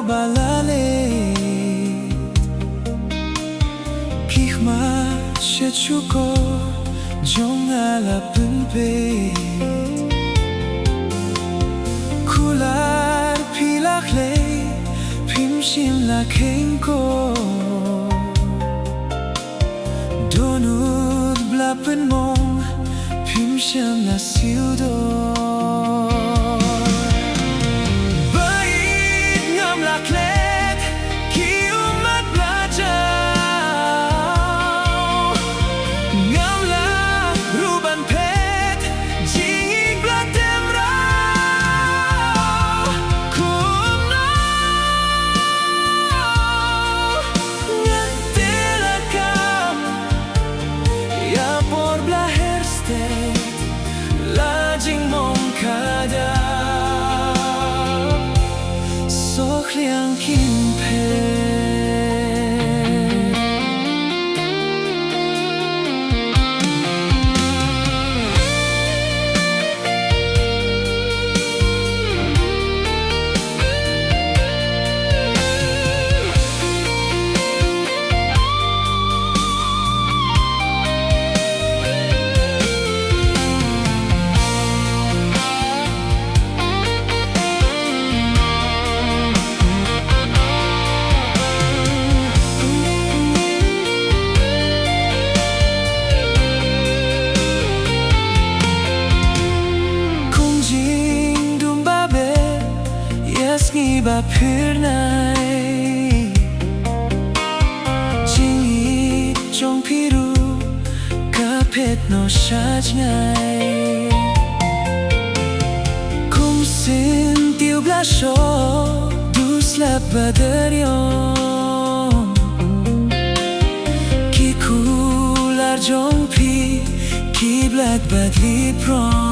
Baieid kynmaw shechuko jong ala Baieid kular pilakle pimshim la kenko donud blapen mong pimshim la siudo liang kynmaw ba purnai jingi trong piru kapet no shajngai kum sin tiu blasho dus la badarion ki kular jong pi ki black badli prom